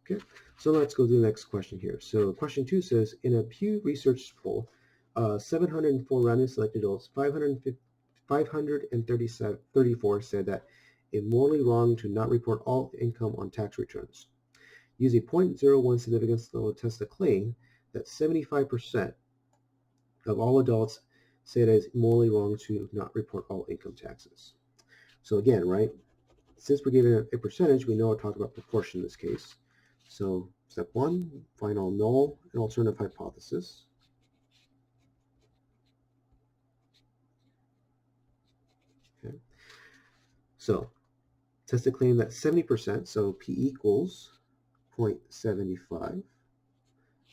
Okay, so let's go to the next question here. So question 2 says, in a Pew Research poll, 704 randomly selected adults, 534 said that it's morally wrong to not report all income on tax returns. Use a 0.01 significance level to test the claim that 75% of all adults say that it's morally wrong to not report all income taxes. So again, right, since we're given a percentage, we know how to talk about proportion in this case. So step 1, find all null and alternative hypothesis. Okay. So test the claim that 70%, so P equals 0.75.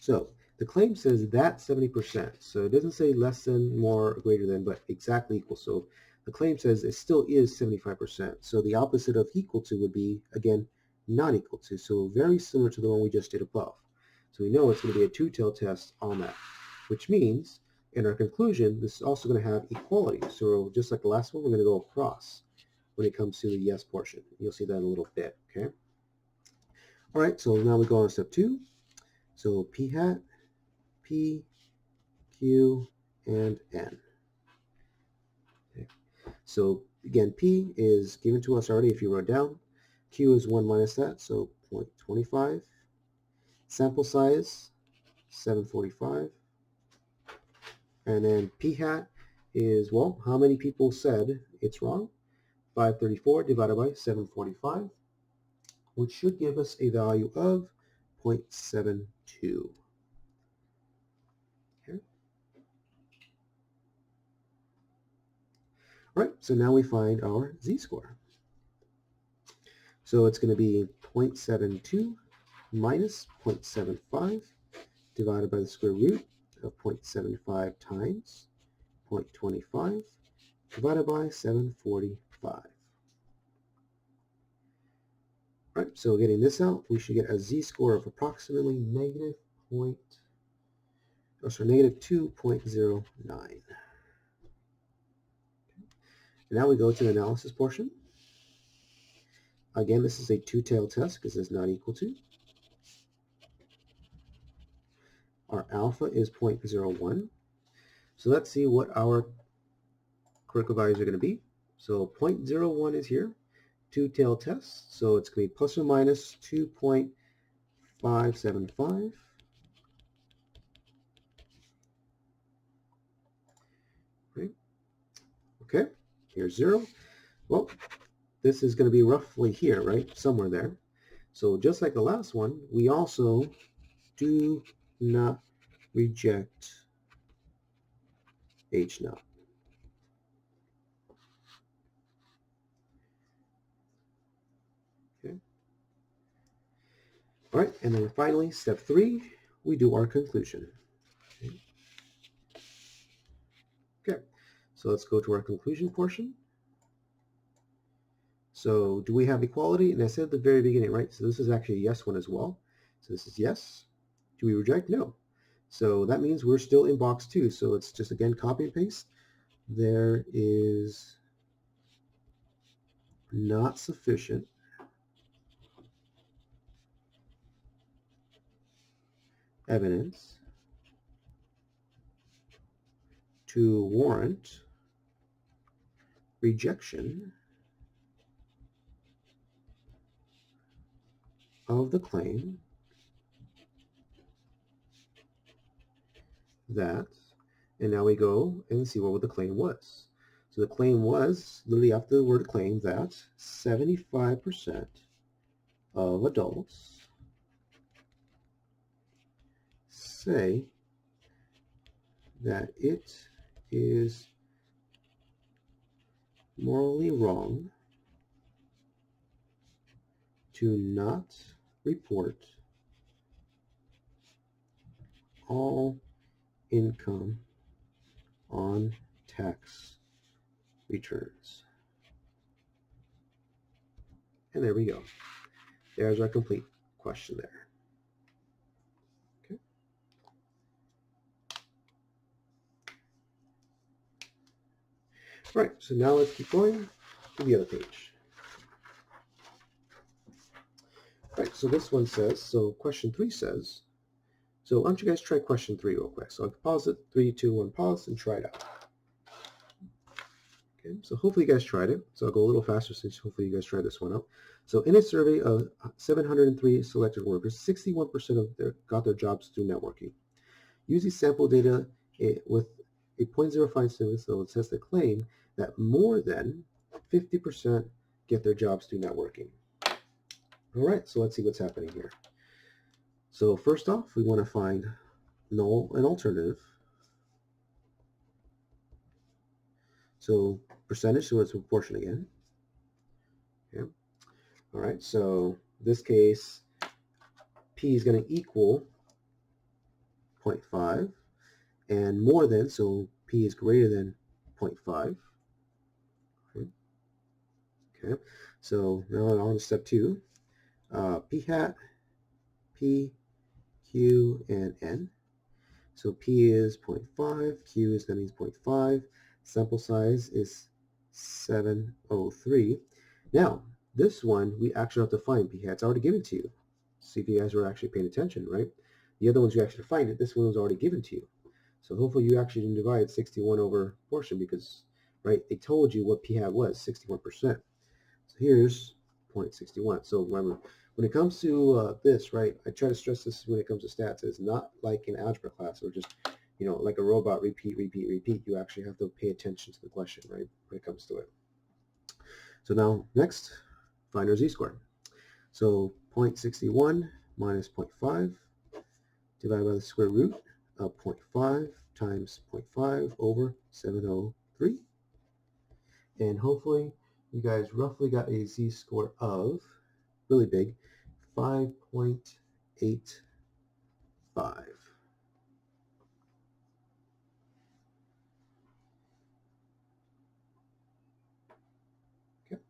So the claim says that 70%. So it doesn't say less than, more, or greater than, but exactly equal. So the claim says it still is 75%. So the opposite of equal to would be, again, not equal to. So very similar to the one we just did above. So we know it's going to be a two-tailed test on that, which means in our conclusion, this is also going to have equality. So just like the last one, we're going to go across when it comes to the yes portion. You'll see that in a little bit, okay? All right, so now we go on to step 2. So P hat, P, Q, and N. Okay. So again, P is given to us already if you wrote down. Q is 1 minus that, so 0.25. Sample size, 745. And then P hat is, well, how many people said it's wrong? 534 divided by 745, which should give us a value of 0.72. Okay. All right, so now we find our z-score. So it's going to be 0.72 minus 0.75 divided by the square root of 0.75 times 0.25 divided by 745. All right, so getting this out, we should get a z-score of approximately negative 2.09. Now we go to the analysis portion. Again, this is a two-tailed test because it's not equal to. Our alpha is 0.01. So let's see what our critical values are going to be. So 0.01 is here, two-tailed test. So it's going to be plus or minus 2.575. Right. Okay, here's 0. Well, this is going to be roughly here, right? Somewhere there. So just like the last one, we also do not reject H naught. Okay. All right, and then finally, step 3, we do our conclusion. Okay, so let's go to our conclusion portion. So do we have equality? And I said at the very beginning, right? So this is actually a yes one as well. So this is yes. Do we reject? No. So that means we're still in box 2. So it's just, again, copy and paste. There is not sufficient evidence to warrant rejection of the claim that, and now we go and see what the claim was. So the claim was, literally after the word claim, that 75% of adults say that it is morally wrong to not report all income on tax returns. And there we go. There's our complete question there. Okay. All right, so now let's keep going to the other page. Right, so this one says, so question 3 says, so why don't you guys try question 3 real quick. So I can pause it, 3, 2, 1, pause, and try it out. Okay, so hopefully you guys tried it. So I'll go a little faster since hopefully you guys tried this one out. So in a survey of 703 selected workers, 61% got their jobs through networking. Using sample data with a 0.05 students, so it says the claim that more than 50% get their jobs through networking. All right, so let's see what's happening here. So first off, we want to find null and alternative. So percentage, so it's proportion again. Okay. All right, so in this case, P is going to equal 0.5 and more than, so P is greater than 0.5. Okay, so now on to step 2. P hat, P, Q, and N. So P is 0.5, Q is, that means 0.5, sample size is 703. Now, this one, we actually have to find P hat. It's already given to you. See if you guys were actually paying attention, right? The other ones you actually find it. This one was already given to you. So hopefully you actually didn't divide 61 over portion because, right, they told you what P hat was, 61%. So here's 0.61. So remember, when it comes to this, right, I try to stress this when it comes to stats. It's not like in algebra class or just, like a robot, repeat, repeat, repeat. You actually have to pay attention to the question, right, when it comes to it. So now, next, find our z-squared. So 0.61 minus 0.5 divided by the square root of 0.5 times 0.5 over 703. And hopefully you guys roughly got a z-score of, really big, 5.85. Okay.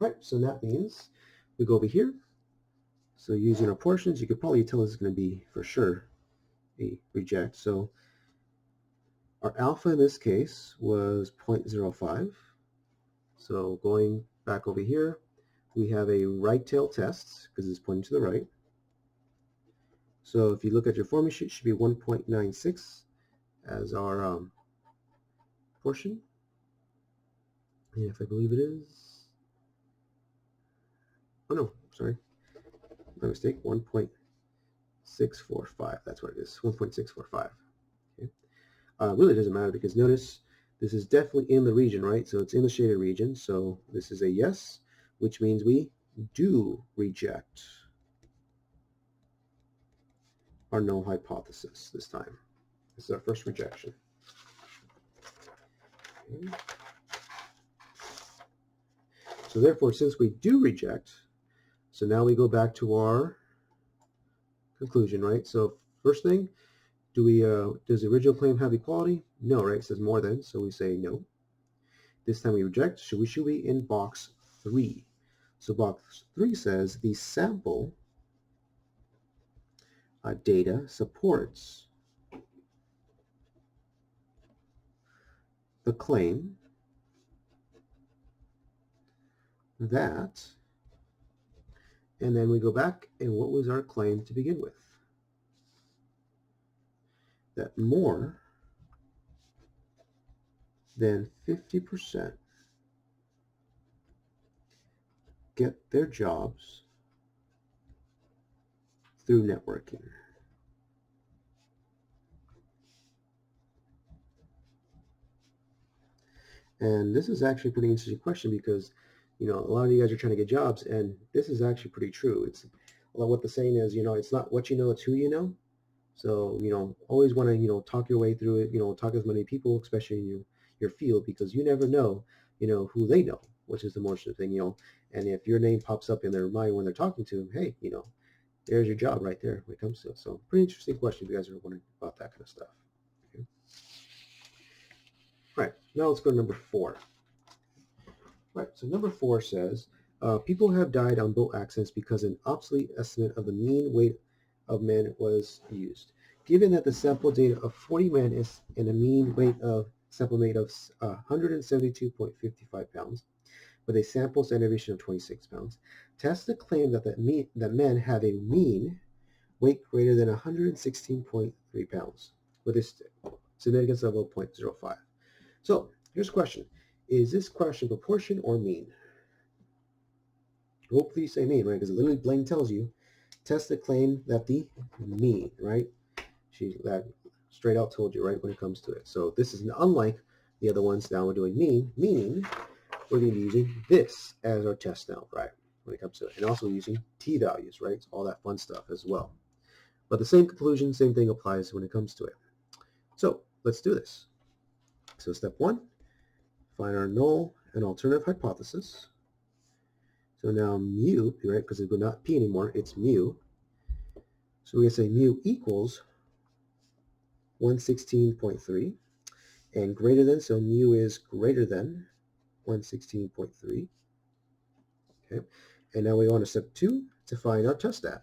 Right, so that means we go over here. So using our portions, you could probably tell this is going to be for sure a reject. So our alpha in this case was 0.05. So going back over here, we have a right tail test because it's pointing to the right. So if you look at your formula sheet, it should be 1.96 as our portion. And if I believe it is, oh no, sorry, my mistake, 1.645. That's what it is, 1.645. Okay. Really doesn't matter because notice this is definitely in the region, right? So it's in the shaded region. So this is a yes, which means we do reject our null hypothesis this time. This is our first rejection. Okay. So therefore, since we do reject, so now we go back to our conclusion, right? So first thing, does the original claim have equality? No, right? It says more than, so we say no. This time we reject. Should we be in box 3? So box 3 says the sample data supports the claim that, and then we go back, and what was our claim to begin with? That more than 50% get their jobs through networking. And this is actually a pretty interesting question because, a lot of you guys are trying to get jobs, and this is actually pretty true. It's what the saying is, it's not what you know, it's who you know. So, always want to, talk your way through it, talk to as many people, especially in your field, because you never know, who they know, which is the most important thing, and if your name pops up in their mind when they're talking to them, hey, there's your job right there when it comes to it. So pretty interesting question if you guys are wondering about that kind of stuff. Okay. All right, now let's go to number 4. Right, so number 4 says, people have died on boat accidents because an obsolete estimate of the mean weight of men was used. given that the sample data of 40 men is in a mean weight of sample weight of 172.55 pounds, with a sample standard deviation of 26 pounds, test the claim that that men have a mean weight greater than 116.3 pounds with a significance of 0.05. So here's a question. Is this question proportion or mean? Hopefully you say mean, right? Because it literally Blaine tells you, test the claim that the mean, right? That straight out told you, right, when it comes to it. So this is unlike the other ones. Now we're doing mean, meaning we're going to be using this as our test now, right, when it comes to it. And also using t-values, right? So all that fun stuff as well. But the same conclusion, same thing applies when it comes to it. So let's do this. So step one, find our null and alternative hypothesis. So now mu, right, because it's not p anymore, it's mu. So we're going to say mu equals 116.3 and greater than, so mu is greater than 116.3. Okay, and now we want to step two to find our test stat.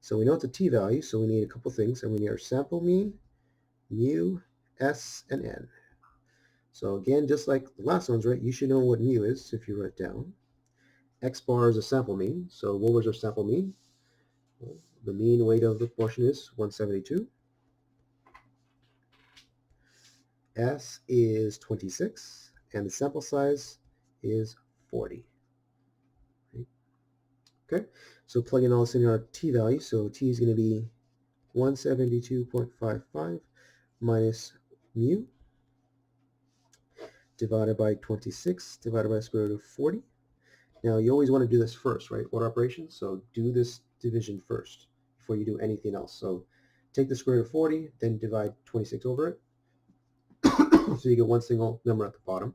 So we know it's a t-value, so we need a couple things, and we need our sample mean, mu, s, and n. So again, just like the last ones, right, you should know what mu is if you write it down. X bar is a sample mean. So what was our sample mean? Well, the mean weight of the portion is 172. S is 26, and the sample size is 40. Okay, so plugging all this in our t-value, so t is going to be 172.55 minus mu divided by 26 divided by the square root of 40. Now you always want to do this first, right? Order operations, so do this division first before you do anything else. So take the square root of 40, then divide 26 over it. So you get one single number at the bottom.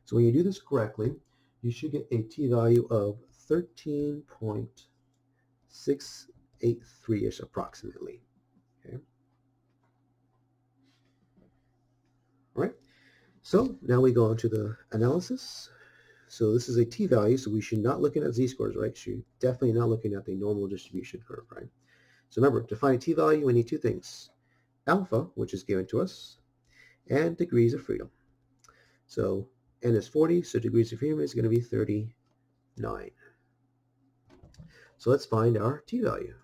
So when you do this correctly, you should get a t-value of 13.683-ish approximately. Okay. All right. So now we go into the analysis. So this is a t-value, so we should not looking at z-scores, right? Should definitely not looking at the normal distribution curve, right? So remember, to find a t-value, we need two things. Alpha, which is given to us, and degrees of freedom. So n is 40, so degrees of freedom is going to be 39. So let's find our t-value.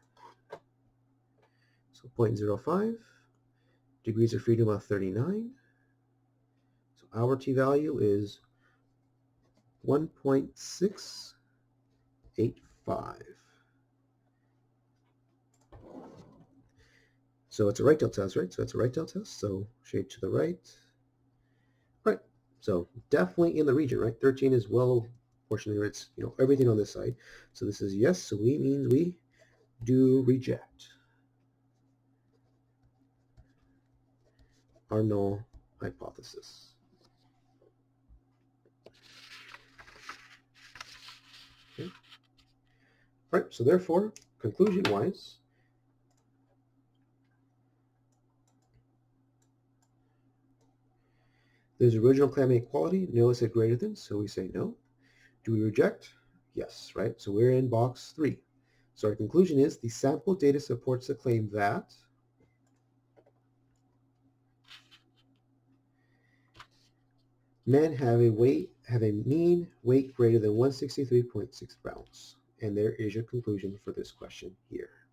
So 0.05, degrees of freedom of 39. So our t-value is 1.685. So it's a right delta test, right? So it's a right delta test. So shade to the right. Right. So definitely in the region, right? 13 is well proportionally, it's, everything on this side. So this is yes. So we means we do reject our null hypothesis. Okay. All right. So therefore, conclusion-wise, there's original claim inequality. No is said greater than, so we say no. Do we reject? Yes, right? So we're in box 3. So our conclusion is the sample data supports the claim that men have a mean weight greater than 163.6 pounds. And there is your conclusion for this question here.